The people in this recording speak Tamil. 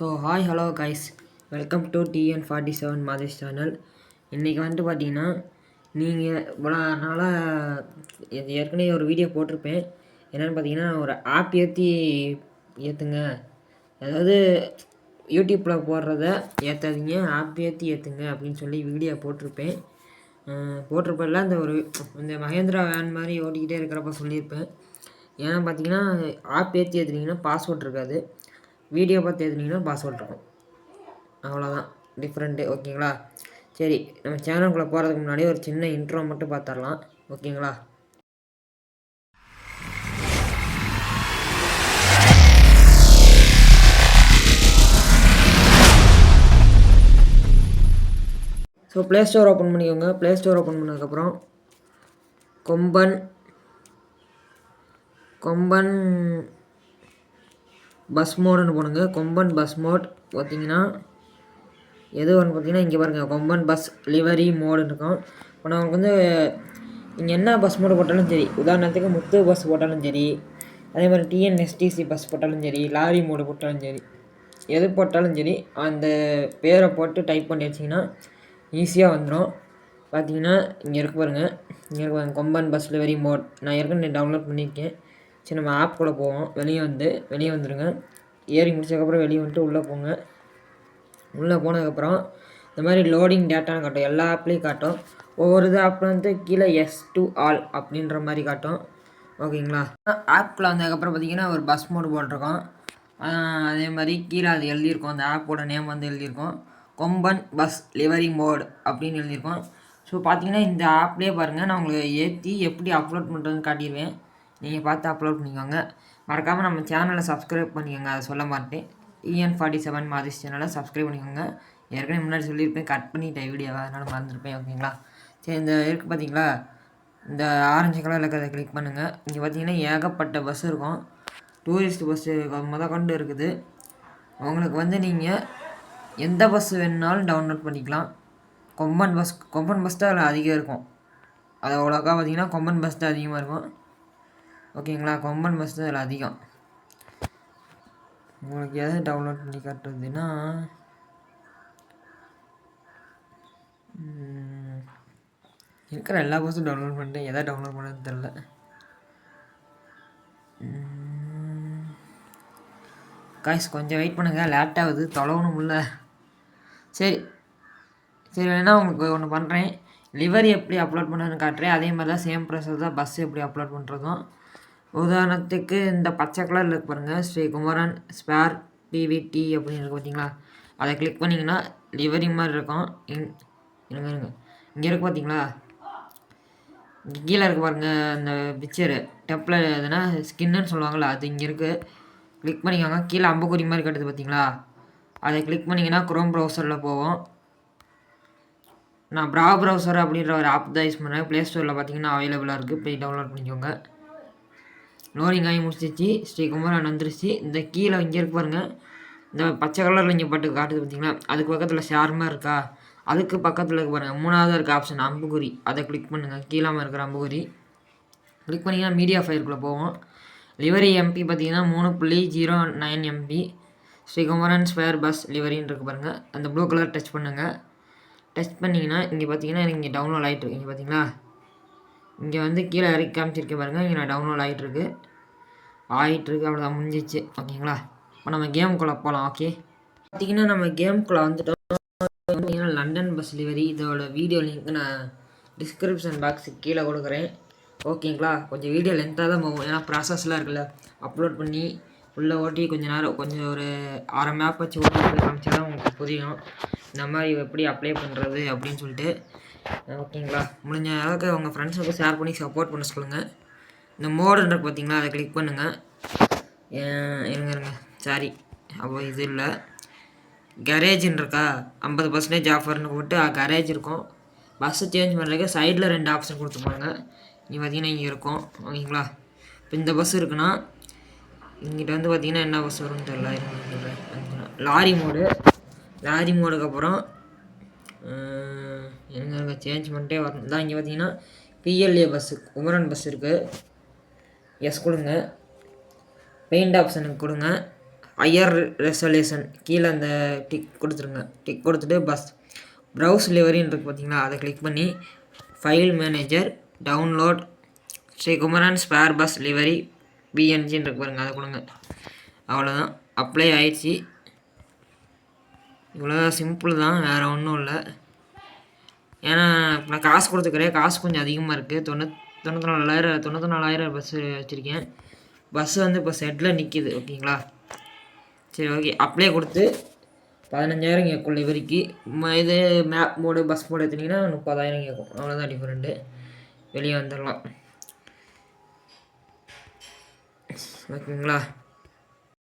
So hi hello guys, welcome to TN47 Madhesh channel. இன்றைக்கி வந்துட்டு பார்த்தீங்கன்னா, நீங்கள் இவ்வளோ நாளாக ஏற்கனவே ஒரு வீடியோ போட்டிருப்பேன். என்னென்னு பார்த்தீங்கன்னா, ஒரு ஆப் ஏற்றுங்க, அதாவது யூடியூப்பில் போடுறத ஏற்றாதீங்க, ஆப் ஏற்றுங்க அப்படின்னு சொல்லி வீடியோ போட்டிருப்பேன். போட்டிருப்பேன்ல இந்த மகேந்திரா வேன் மாதிரி ஓட்டிக்கிட்டே இருக்கிறப்ப சொல்லியிருப்பேன். ஏன்னா பார்த்தீங்கன்னா, ஆப் ஏற்றினீங்கன்னா பாஸ்வேர்ட் இருக்காது, வீடியோ பார்த்து ஏற்றுனீங்கன்னா பாஸ்வேர்ட் இருக்கும். அவ்வளோதான் டிஃப்ரெண்ட்டு. ஓகேங்களா? சரி, நம்ம சேனலுக்குள்ளே போகிறதுக்கு முன்னாடி ஒரு சின்ன இன்ட்ரோ மட்டும் பார்த்துடலாம். ஓகேங்களா? ஸோ ப்ளே ஸ்டோர் ஓப்பன் பண்ணிக்கோங்க. ப்ளே ஸ்டோர் ஓப்பன் பண்ணதுக்கப்புறம் கொம்பன் பஸ் மோடுன்னு போடுங்க. கொம்பன் பஸ் மோட் பார்த்தீங்கன்னா எது ஒன்று பார்த்தீங்கன்னா, இங்கே பாருங்கள், கொம்பன் பஸ் லிவரி மோடுன்னு இருக்கும். இப்போ நமக்கு நீங்கள் என்ன பஸ் மோடு போட்டாலும் சரி, உதாரணத்துக்கு முத்து பஸ் போட்டாலும் சரி, அதே மாதிரி TNSTC பஸ் போட்டாலும் சரி, லாரி மோடு போட்டாலும் சரி, எது போட்டாலும் சரி, அந்த பேரை போட்டு டைப் பண்ணி வச்சிங்கன்னா ஈஸியாக வந்துடும். பார்த்தீங்கன்னா இங்கே இருக்கு பாருங்கள், கொம்பன் பஸ் லிவரி மோட். நான் ஏற்கனவே டவுன்லோட் பண்ணியிருக்கேன். சரி, நம்ம ஆப் கூட போவோம். வெளியே வந்துடுங்க. ஏறி முடிச்சதுக்கப்புறம் வெளியே வந்துட்டு உள்ளே போங்க. உள்ளே போனதுக்கப்புறம் இந்த மாதிரி லோடிங் டேட்டான்னு காட்டும். எல்லா ஆப்லேயும் காட்டும். ஒவ்வொரு ஆப்பில் கீழே எஸ் டு ஆல் அப்படின்ற மாதிரி காட்டும். ஓகேங்களா? ஆப்பில் வந்ததுக்கப்புறம் பார்த்தீங்கன்னா ஒரு பஸ் மோடு போட்டிருக்கோம். அதே மாதிரி கீழே அது எழுதியிருக்கோம், அந்த ஆப்போட நேம் எழுதியிருக்கோம், கொம்பன் பஸ் லிவரி மோட் அப்படின்னு எழுதியிருக்கோம். ஸோ பார்த்தீங்கன்னா இந்த ஆப்லேயே பாருங்கள், நான் உங்களுக்கு ஏற்றி எப்படி அப்லோட் பண்ணுறதுன்னு காட்டிடுவேன். நீங்கள் பார்த்து அப்லோட் பண்ணிக்கோங்க. மறக்காமல் நம்ம சேனலை சப்ஸ்கிரைப் பண்ணிக்கோங்க. அதை சொல்ல மாட்டேன். TN47 மாதேஷ் சேனலை சப்ஸ்கிரைப் பண்ணிக்கோங்க. ஏற்கனவே முன்னாடி சொல்லியிருப்பேன், கட் பண்ணிட்டேன் வீடியோவை, அதனால் மறந்துருப்பேன். ஓகேங்களா? சரி, இந்த இருக்குது பார்த்தீங்களா, இந்த ஆரஞ்சு கலரில் இருக்கிறத கிளிக் பண்ணுங்கள். இங்கே பார்த்தீங்கன்னா ஏகப்பட்ட பஸ் இருக்கும். டூரிஸ்ட் பஸ்ஸு கொண்டு இருக்குது. உங்களுக்கு நீங்கள் எந்த பஸ் வேணுனாலும் டவுன்லோட் பண்ணிக்கலாம். கொம்பன் பஸ் தான் அதில் அதிகம் இருக்கும். அது அவ்வளோக்கா பார்த்தீங்கன்னா கொம்பன் பஸ் தான் அதிகமாக இருக்கும். ஓகேங்களா? கொம்பன் பஸ் தான் அதில் அதிகம். உங்களுக்கு எதை டவுன்லோட் பண்ணி காட்டுறதுன்னா, இருக்கிற எல்லா பஸ்ஸும் டவுன்லோட் பண்ணிட்டேன். எதை டவுன்லோட் பண்ணதுன்னு தெரில. காய்ஸ் கொஞ்சம் வெயிட் பண்ணுங்கள், லேட்டாகுது, தொலைவணும்ல. சரி, வேணா உங்களுக்கு ஒன்று பண்ணுறேன். லிவரி எப்படி அப்லோட் பண்ணுறதுன்னு காட்டுறேன். அதே மாதிரி தான் சேம் ப்ராசஸ் தான் பஸ் எப்படி அப்லோட் பண்ணுறதும். உதாரணத்துக்கு இந்த பச்சை கலரில் இருக்கு பாருங்கள், ஸ்ரீ குமரன் ஸ்பேர் PVT அப்படின்னு இருக்கு பார்த்தீங்களா, அதை கிளிக் பண்ணிங்கன்னா லிவரி மாதிரி இருக்கும். இங்கே இருக்கு பார்த்தீங்களா, கீழே இருக்கு பாருங்கள் அந்த பிக்சரு டெப்பில் எதுனா ஸ்கின்னுன்னு சொல்லுவாங்களா, அது இங்கே இருக்குது. கிளிக் பண்ணிக்கோங்க. கீழே அம்புக்குறி மாதிரி கட்டுது பார்த்தீங்களா, அதை கிளிக் பண்ணிங்கன்னா குரோம் ப்ரௌசரில் போவோம். நான் ப்ரௌசர் அப்படின்ற ஒரு ஆப் தான் யூஸ் பண்ணுறேன். ப்ளே ஸ்டோரில் பார்த்தீங்கன்னா அவைலபிளாக இருக்குது, போய் டவுன்லோட் பண்ணிக்கோங்க. லோடிங் ஆகி முடிச்சிச்சு. ஸ்ரீ குமரன் வந்துருச்சு. இந்த கீழே இங்கே இருக்கு பாருங்கள், இந்த பச்சை கலரில் இங்கே பட்டு காட்டுது பார்த்தீங்களா, அதுக்கு பக்கத்தில் ஷேர் மாதிரி இருக்கா, அதுக்கு பக்கத்தில் இருக்கு பாருங்கள், மூணாவது இருக்க ஆப்ஷன் அம்புக்குறி, அதை கிளிக் பண்ணுங்கள். கீழாமல் இருக்கிற அம்புக்குறி கிளிக் பண்ணிங்கன்னா மீடியா ஃபைலுக்குள்ளே போவோம். லிவரி MP பார்த்தீங்கன்னா 3.09 MB. Shri Kumaran spare bus லிவரின்னு இருக்குது பாருங்கள், அந்த ப்ளூ கலர் டச் பண்ணுங்கள். டச் பண்ணிங்கன்னா இங்கே பார்த்தீங்கன்னா எனக்கு இங்கே டவுன்லோட் ஆகிட்டுருக்கு. இங்கே பார்த்தீங்களா, இங்கே கீழே இறக்கி காமிச்சிருக்கேன் பாருங்கள், இங்கே நான் டவுன்லோட் ஆகிட்டுருக்கு. அவ்வளோதான், முடிஞ்சிச்சு. ஓகேங்களா? இப்போ நம்ம கேமுக்குள்ளே போகலாம். ஓகே, பார்த்தீங்கன்னா நம்ம கேமுக்குள்ளே வந்துட்டோம். லண்டன் பஸ் லிவரி, இதோட வீடியோ லிங்க் நான் டிஸ்கிரிப்ஷன் பாக்ஸுக்கு கீழே கொடுக்குறேன். ஓகேங்களா? கொஞ்சம் வீடியோ லென்த்தாக தான் போகும், ஏன்னா ப்ராசஸ்லாம் இருக்குல்ல, அப்லோட் பண்ணி உள்ளே ஓட்டி கொஞ்சம் ஒரு 1/2 மேப் வச்சு ஓட்டி காமிச்சா தான் உங்களுக்கு புரியும் இந்த மாதிரி எப்படி அப்ளை பண்ணுறது அப்படின்னு சொல்லிட்டு. ஓகேங்களா? முடிஞ்ச அளவுக்கு உங்கள் ஃப்ரெண்ட்ஸுக்கு ஷேர் பண்ணி சப்போர்ட் பண்ண சொல்லுங்கள். இந்த மோடுன்ற பார்த்தீங்களா, அதை கிளிக் பண்ணுங்கள். இருங்க சாரி, அப்போ இது இல்லை, கரேஜின்னு இருக்கா, 50% ஆஃபர்னு போட்டு கரேஜ் இருக்கும். பஸ்ஸு சேஞ்ச் பண்ணுறதுக்கு சைடில் 2 ஆப்ஷன் கொடுத்துருப்பாங்க. இங்கே பார்த்தீங்கன்னா இங்கே இருக்கும். ஓகேங்களா? இப்போ இந்த பஸ் இருக்குன்னா இங்கிட்ட பார்த்தீங்கன்னா என்ன பஸ் வரும்னு தெரியல, லாரி மோடுக்கு அப்புறம் எங்கே சேஞ்ச் பண்ணிட்டே வரணும். தான் இங்கே பார்த்தீங்கன்னா PLA பஸ்ஸு, குமரன் பஸ் இருக்குது. எஸ் கொடுங்க. பெயிண்ட் ஆப்ஷனுக்கு கொடுங்க. ஹையர் ரெசல்யூஷன் கீழே அந்த டிக் கொடுத்துருங்க. டிக் கொடுத்துட்டு ப்ரௌஸ் லிவரின்னு இருக்குது பார்த்தீங்களா, அதை கிளிக் பண்ணி file manager download Shri Kumaran spare bus livery பிஎன்ஜின்னு இருக்கு பாருங்கள், அதை கொடுங்க. அவ்வளோதான், அப்ளை ஆயிடுச்சு. இவ்வளோ சிம்பிள் தான், வேறு ஒன்றும் இல்லை. ஏன்னா நான் காசு கொடுத்துக்கிறேன், காசு கொஞ்சம் அதிகமாக இருக்குது. 94,000 பஸ்ஸு வச்சுருக்கேன். பஸ்ஸு வந்து இப்போ செட்டில் நிற்கிது. ஓகேங்களா, சரி ஓகே. அப்ளை கொடுத்து 15,000 கேட்கும் லிவரிக்கு. இது மேப் மோடு பஸ் மோடு எடுத்திங்கன்னா 30,000 கேட்கும். அவ்வளோதான் டிஃப்ரெண்ட்டு. வெளியே வந்துடலாம். ஓகேங்களா.